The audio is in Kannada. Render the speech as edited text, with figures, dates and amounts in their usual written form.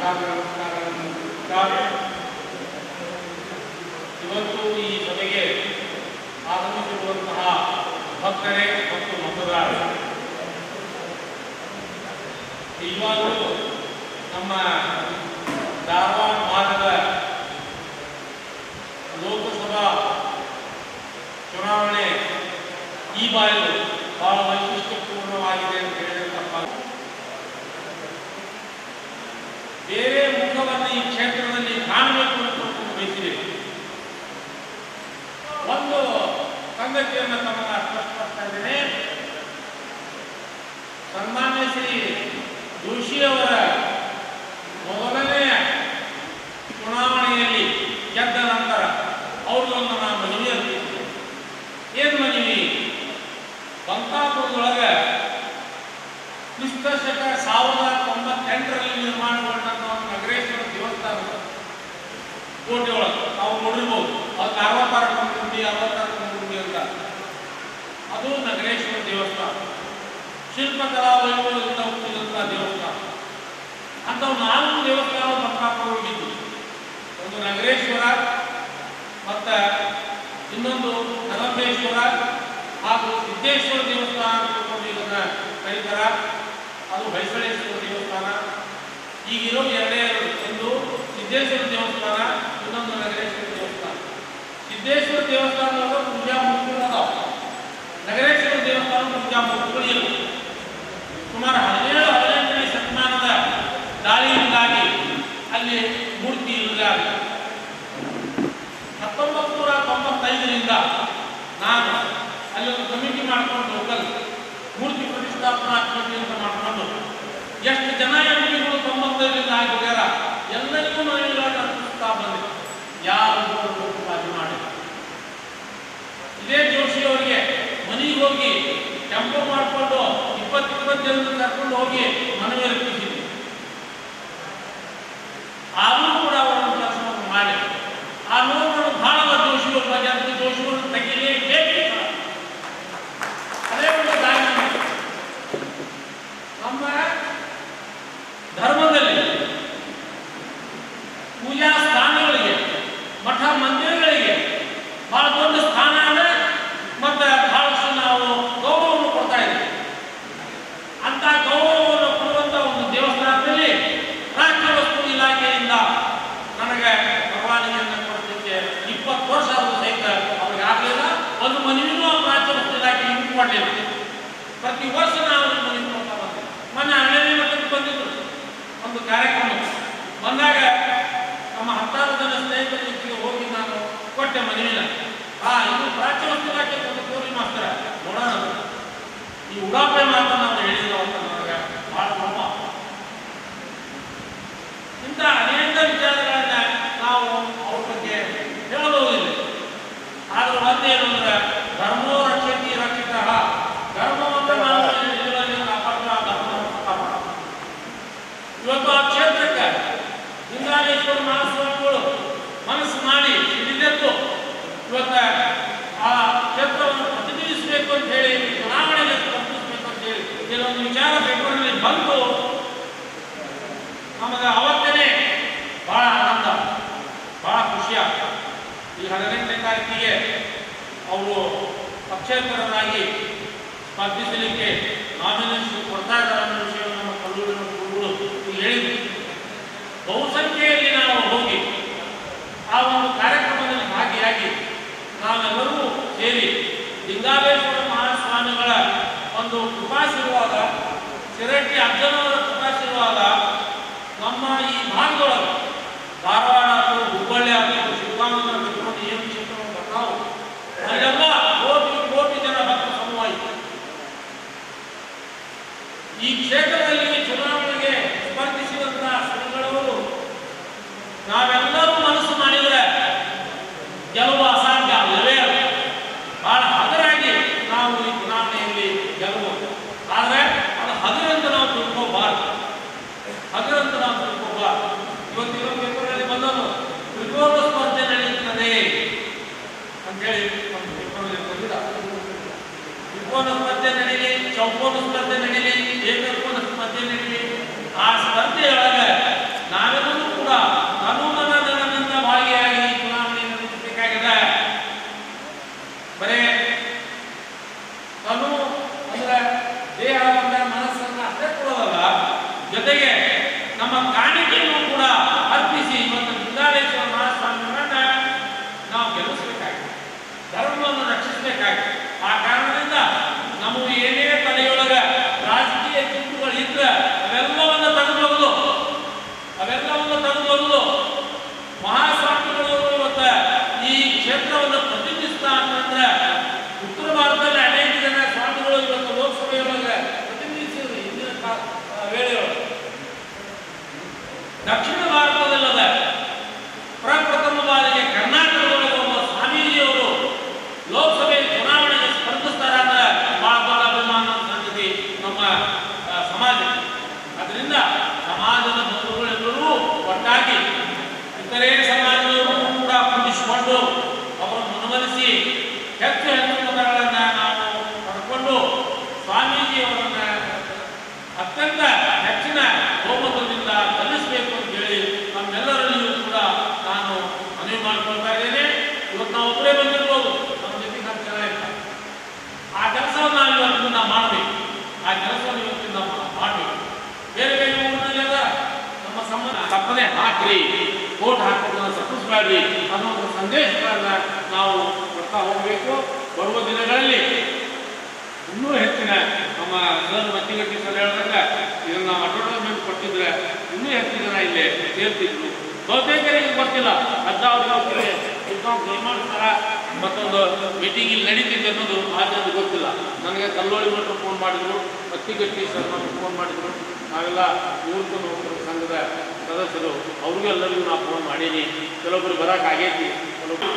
ನಮಸ್ಕಾರಗಳನ್ನು ಇವತ್ತು ಈ ಸಭೆಗೆ ಆಗಮಿಸಿರುವಂತಹ ಭಕ್ತರೇ ಮತ್ತು ಮತದಾರರು ನಿಜವಾಗಲೂ ನಮ್ಮ ಧಾರವಾಡ ಭಾಗದ ಲೋಕಸಭಾ ಚುನಾವಣೆ ಈ ಬಾರಿ ಬಹಳ ವೈಶಿಷ್ಟ್ಯಪೂರ್ಣವಾಗಿದೆ ಅಂತ ಹೇಳಿದ್ರೆ ತಪ್ಪಾಗುತ್ತೆ. ಬೇರೆ ಮುಖವನ್ನು ಈ ಕ್ಷೇತ್ರದಲ್ಲಿ ಕಾಣಬೇಕು ಅಂತ ಬಯಸಿದೆ. ಒಂದು ಸಂಗತಿಯನ್ನು ತಮಗೆ ಸ್ಪಷ್ಟಪಡ್ತಾ ಇದ್ದೇನೆ. ಸನ್ಮಾನ್ಯ ಶ್ರೀ ಜೋಶಿಯವರ ಮೊದಲನೆಯ ಚುನಾವಣೆಯಲ್ಲಿ ಗೆದ್ದ ನಂತರ ಅವ್ರಿಗೊಂದು ನಾನು ಮನವಿ ಅರ್ಪಿಸಿದೆ. ಏನು ಮನವಿ? ಬಂಕಾಪುರದೊಳಗೆ ಕ್ರಿಸ್ತಶಕ 1098ರಲ್ಲಿ ನಿರ್ಮಾಣಗೊಂಡಂತಹ ಒಂದು ನಗರೇಶ್ವರ ದೇವಸ್ಥಾನ ಕೋಟೆ ಒಳಗೆ ನಾವು ನೋಡಿರ್ಬೋದು. ಅದಕ್ಕೆ 66 ಕಂಬಗುಂಡಿ ಅಂತ ಅದು ನಗರೇಶ್ವರ ದೇವಸ್ಥಾನ. ಶಿಲ್ಪಕಲಾ ವೈಭವದಿಂದ ಹುಟ್ಟಿದಂತಹ ದೇವಸ್ಥಾನ. ಅಂಥವು 4 ದೇವಸ್ಥಾನ ಬಂಕಾಪುರ ಹೋಗಿದ್ದು. ಒಂದು ನಗರೇಶ್ವರ, ಮತ್ತು ಇನ್ನೊಂದು ಕದಂಬೇಶ್ವರ ಹಾಗೂ ಸಿದ್ದೇಶ್ವರ ದೇವಸ್ಥಾನ ಇದನ್ನು ಕರೀತಾರ. ಅದು ಹೊಯ್ಸಳೇಶ್ವರ ದೇವಸ್ಥಾನ. ಈಗಿರೋ ಎರಡೇ ಒಂದು ಸಿದ್ದೇಶ್ವರ ದೇವಸ್ಥಾನ, ಇನ್ನೊಂದು ನಗರೇಶ್ವರ ದೇವಸ್ಥಾನ. ಸಿದ್ದೇಶ್ವರ ದೇವಸ್ಥಾನದೊಳಗೆ ಪೂಜಾ ಮೂರ್ತಿಗಳು ಅದಾವ. ನಗರೇಶ್ವರ ದೇವಸ್ಥಾನ ಪೂಜಾ ಮೂರ್ತಿಗಳು ಇಲ್ಲ. ಸುಮಾರು 17-18ನೇ ಶತಮಾನದ ದಾಳಿಯಿಂದಾಗಿ ಅಲ್ಲಿ ಮೂರ್ತಿ ಇಲ್ಲದಾಗಿ 1995ರಿಂದ ನಾನು ಅಲ್ಲಿ ಒಂದು ಕಮಿಟಿ ಮಾಡ್ಕೊಂಡು ಲೋಕಲ್ ಮೂರ್ತಿ ಪ್ರತಿಷ್ಠಾಪನಾ ಕಮಿಟಿ ಅಂತ ಮಾಡ್ಕೊಂಡು ಎಷ್ಟು ಜನ ಎಂಪಿಗಳು 95ರಿಂದ ಆಗಿರ್ಯಾರ ಎಲ್ಲರಿಗೂ ಮನೆಗಳನ್ನು ಅರ್ಪಿಸ್ತಾ ಬಂದಿದೆ. ಯಾರು ರಾಜಿ ಮಾಡಿಲ್ಲ. ಇದೇ ಜೋಶಿ ಅವರಿಗೆ ಮನೆಗೆ ಹೋಗಿ ಟೆಂಪೋ ಮಾಡಿಕೊಂಡು 20 ಜನ ಕರ್ಕೊಂಡು ಹೋಗಿ ಮನವಿ ಅರ್ಪಿಸಿದ್ವಿ. ಆದರೂ ಕೂಡ ಅವರನ್ನು ಕೆಲಸವನ್ನು ಮಾಡಿ ಆ ನೋವನ್ನು ಬಹಳ ಜೋಶಿಯವ್ರ ಬಗ್ಗೆ ಅಂತ ಜೋಶಿಯವ್ರನ್ನ ತೆಗಿಲೇಬೇಕು. ಅದೇ ಒಂದು ದಾರಿ. ನಮ್ಮ ಧರ್ಮದಲ್ಲಿ ಪೂಜಾ ಸ್ಥಾನಗಳಿಗೆ, ಮಠ ಮಂದಿರಗಳಿಗೆ ಬಹಳ ದೊಡ್ಡ ಸ್ಥಾನ ಇದೆ ಮತ್ತು ಬಹಳಷ್ಟು ನಾವು ಗೌರವವನ್ನು ಕೊಡ್ತಾ ಇದ್ದೀವಿ. ಅಂತ ಗೌರವವನ್ನು ಕೊಡುವಂಥ ಒಂದು ದೇವಸ್ಥಾನದಲ್ಲಿ ರಾಜ್ಯ ವಸ್ತು ಇಲಾಖೆಯಿಂದ ನನಗೆ ಪರವಾನಗಿಯನ್ನು ಕೊಡಲಿಕ್ಕೆ 20 ವರ್ಷ ಆದರೂ ಸಹಿತ ಅವ್ರಿಗೆ ಆಗಲಿಲ್ಲ. ಒಂದು ಮನವಿನೂ ರಾಜ್ಯ ವಸ್ತು ಇಲಾಖೆ ಇಂಟು ಮಾಡಲಿಲ್ಲ. ಪ್ರತಿ ವರ್ಷ ನಾವು ಮನವಿ ಕೊಡ್ತಾ ಬಂದಿದ್ದೆ. ಮೊನ್ನೆ 12ನೇ ಮಟ್ಟಕ್ಕೆ ಬಂದಿದ್ರು ಒಂದು ಕಾರ್ಯಕ್ರಮ ಬಂದಾಗ ನಮ್ಮ 10 ಜನ ಸ್ನೇಹಿತರ ಜೊತೆಗೆ ಹೋಗಿ ನಾನು ಕೊಟ್ಟೆ ಮನವಿನ. ಇದು ರಾಜ್ಯ ವಸ್ತು ಇಲಾಖೆ ಕೋರಿ ಮಾಸ್ತರ ನೋಡೋಣ, ಈ ಉಡಾಪೆ ಮಾತನ್ನು ನಾವು ಹೇಳಿದ್ರು ಅಂತ ನನಗೆ ಭಾಳ ಕೋಪ. ಇಂಥ ಅನೇಕ ವಿಚಾರಗಳನ್ನ ನಾವು ಅವ್ರ ಬಗ್ಗೆ ಹೇಳಬಹುದಿಲ್ಲ. ಆದ್ರೆ ಒಂದೇನು ಅಂದ್ರೆ ಧರ್ಮೋ ರಕ್ಷತಿ ರಕ್ಷಿತ, ಧರ್ಮವನ್ನು ನಾವು ಇವತ್ತು ಆ ಕ್ಷೇತ್ರಕ್ಕೆ ಲಿಂಗಾಲೇಶ್ವರ ಮಹಾಸ್ವಾಮಿಗಳು ಮನಸ್ಸು ಮಾಡಿ ಹಿಡಿದೆದ್ದು ಇವತ್ತು ಆ ಕ್ಷೇತ್ರವನ್ನು ಪ್ರತಿನಿಧಿಸಬೇಕು ಅಂತ ಹೇಳಿ, ಚುನಾವಣೆಗೆ ಸ್ಪರ್ಧಿಸಬೇಕು ಅಂತ ಹೇಳಿ ಕೆಲವೊಂದು ವಿಚಾರ ಪೇಪರ್ನಲ್ಲಿ ಬಂದು ನಮಗೆ ಅವತ್ತೇ ಬಹಳ ಆನಂದ, ಬಹಳ ಖುಷಿ ಆಗ್ತದೆ. ಈ 18ನೇ ತಾರೀಕಿಗೆ ಅವರು ಪಕ್ಷೇತರರಾಗಿ ಸ್ಪರ್ಧಿಸಲಿಕ್ಕೆ ನಾಮಿನೇಷನ್ ಕೊಡ್ತಾ ಇದ್ದಾರೆ ಅನ್ನೋ ವಿಷಯವನ್ನು ನಮ್ಮ ಕಲ್ಲೂರಿನ ಗುರುಗಳು ಹೇಳಿದ್ರು. ಬಹುಸಂಖ್ಯೆಯಲ್ಲಿ ನಾವು ಹೋಗಿ ಆ ಒಂದು ಕಾರ್ಯಕ್ರಮದಲ್ಲಿ ಭಾಗಿಯಾಗಿ ನಾವೆಲ್ಲರೂ ಸೇರಿ ಲಿಂಗಾಲೇಶ್ವರ ಮಹಾಸ್ವಾಮಿಗಳ ಒಂದು ಕೃಪಾಶೀರ್ವಾದ, ಶಿರಟ್ಟಿ ಅಜ್ಜನವರ ಕೃಪಾಶೀರ್ವಾದ ನಮ್ಮ ಈ ಭಾಗದೊಳಗೆ ಧಾರವಾಡ ಅಥವಾ ಹುಬ್ಬಳ್ಳಿ ಅಥವಾ ಶಿವಮೊಗ್ಗ ಬಿಟ್ಕೊಂಡು ಏನು ಕ್ಷೇತ್ರವನ್ನು ಬರ್ತಾವು ಅಲ್ಲೆಲ್ಲ ಕೋಟಿ ಜನ ಭಕ್ತ ಸಮೂಹವಾಯಿತು. ಈ ಕ್ಷೇತ್ರದಲ್ಲಿ ಚುನಾವಣೆಗೆ ಸ್ಪರ್ಧಿಸಿದಂತಹ ಶ್ರೀಗಳವರು ನಾವೆಲ್ಲರೂ ಮನಸ್ಸು ಮಾಡಿದರೆ ಗೆಲುವು ಅಸಾಧ್ಯ ಅಲ್ಲವೇ ಅಲ್ಲ. ಬಹಳ ಹಗರಾಗಿ ನಾವು ಈ ಚುನಾವಣೆಯಲ್ಲಿ ಗೆಲ್ಲಬಹುದು. ಆದರೆ ಅದು ಹಗರಂತ ನಾವು ತಿಳ್ಕೋಬಾರ್ದು, ಹಗರಂತ ನಾವು ತಿಳ್ಕೋಬಾರ್ದು. ಇವತ್ತಿನ ಪೇಪರ್ನಲ್ಲಿ ಬಂದನು ತ್ರಿಕೋನ ಸ್ಪರ್ಧೆ ನಡೆಯುತ್ತದೆ ಅಂತೇಳಿ ಒಂದು ಪೇಪರ್ನಲ್ಲಿ ಬಂದಿದ್ದ. ತ್ರಿಕೋನ ಸ್ಪರ್ಧೆ ನಡೀಲಿ, ಚೌಕೋನ ಸ್ಪರ್ಧೆ ನಡೀಲಿ, ಏಕಕೋನ ಸ್ಪರ್ಧೆ ನಡೀಲಿ, ಆ ಸ್ಪರ್ಧೆಯೊಳಗೆ ನಾವೆಲ್ಲ ದಕ್ಷಿಣ ಭಾರತದಲ್ಲದ ಪ್ರಪ್ರಥಮ ಬಾರಿಗೆ ಕರ್ನಾಟಕದೊಳಗೆ ಒಬ್ಬ ಸ್ವಾಮೀಜಿಯವರು ಲೋಕಸಭೆ ಚುನಾವಣೆಗೆ ಸ್ಪರ್ಧಿಸ್ತಾರೆ ಅಂದ್ರೆ ಬಹಳ ದೊಡ್ಡ ಅಭಿಮಾನ ಸಂಗತಿ ನಮ್ಮ ಸಮಾಜ. ಅದರಿಂದ ಸಮಾಜದ ಬಂಧುಗಳೆಲ್ಲರೂ ಒಟ್ಟಾಗಿ ಇತರೆ ಸಮಾಜದವರು ಕೂಡ ಕುಂದಿಸಿಕೊಂಡು ಅವರನ್ನು ಮನವೊಲಿಸಿ ಹೆಚ್ಚು ಹೆಚ್ಚು ಮತಗಳನ್ನು ನಾವು ಪಡ್ಕೊಂಡು ಸ್ವಾಮೀಜಿಯವರನ್ನ ಅತ್ಯಂತ ಹೆಚ್ಚಿನ ಬಹುಮತದಿಂದ ಗೆಲ್ಲಿಸಬೇಕು ಅಂತ ಹೇಳಿ ನಮ್ಮೆಲ್ಲರಲ್ಲಿಯೂ ಕೂಡ ನಾನು ಮನವಿ ಮಾಡಿಕೊಳ್ತಾ ಇದ್ದೇನೆ. ಇವತ್ತು ನಾವು ಒಬ್ಬರೇ ಬಂದಿರ್ಬೋದು, ನಮ್ಮ ಜೊತೆಗೆ ನಮ್ಮ ಜನ ಇರ್ತಾರೆ. ಆ ಕೆಲಸವನ್ನು ನಾವು ಇವತ್ತಿಂದ ಮಾಡಬೇಕು. ಆ ಕೆಲಸವನ್ನು ಇವತ್ತಿಂದ ಮಾಡಬೇಕು. ಬೇರೆ ಬೇರೆ ಊರಿನಲ್ಲೆಲ್ಲ ನಮ್ಮ ಸಂಬಂಧ ತಪ್ಪದೆ ಹಾಕ್ರಿ, ಓಟ್ ಹಾಕೋದನ್ನು ತಪ್ಪಿಸಬೇಡ್ರಿ ಅನ್ನೋ ಒಂದು ಸಂದೇಶಗಳನ್ನ ನಾವು ಕೊಡ್ತಾ ಹೋಗಬೇಕು. ಬರುವ ದಿನಗಳಲ್ಲಿ ಇನ್ನೂ ಹೆಚ್ಚಿನ ನಮ್ಮ ಸರ್ ಮತ್ತಿಗಟ್ಟಿ ಸರ್ ಹೇಳಿದಾಗ ಇದನ್ನು ನಾವು ಅಡ್ವರ್ಟೈಸ್ಮೆಂಟ್ ಕೊಟ್ಟಿದ್ರೆ ಇನ್ನೂ ಹೆಚ್ಚು ಜನ ಇಲ್ಲೇ ಸೇರ್ತಿದ್ರು. ಬಹುತೇಕರಿಗೆ ಗೊತ್ತಿಲ್ಲ, ಅವ್ರಿಗೆ ನಿರ್ಮಾಣ ಮತ್ತೊಂದು ಮೀಟಿಂಗ್ ಇಲ್ಲಿ ನಡೀತಿದೆ ಅನ್ನೋದು ಆಚರಣೆ ಗೊತ್ತಿಲ್ಲ. ನನಗೆ ಕಲ್ಲೋಳಿ ಮಠರು ಫೋನ್ ಮಾಡಿದ್ರು, ಮತ್ತಿಗಟ್ಟಿ ಸರ್ ನಮಗೆ ಫೋನ್ ಮಾಡಿದ್ರು. ನಾವೆಲ್ಲ ಊರ್ಕೊಂಡು ಹೋಗ್ತಾರೆ ಸಂಘದ ಸದಸ್ಯರು, ಅವ್ರಿಗೂ ಎಲ್ಲರಿಗೂ ನಾವು ಫೋನ್ ಮಾಡೀನಿ. ಕೆಲವೊಬ್ಬರು ಬರೋಕ್ಕಾಗೈತಿ, ಕೆಲವೊಬ್ಬರು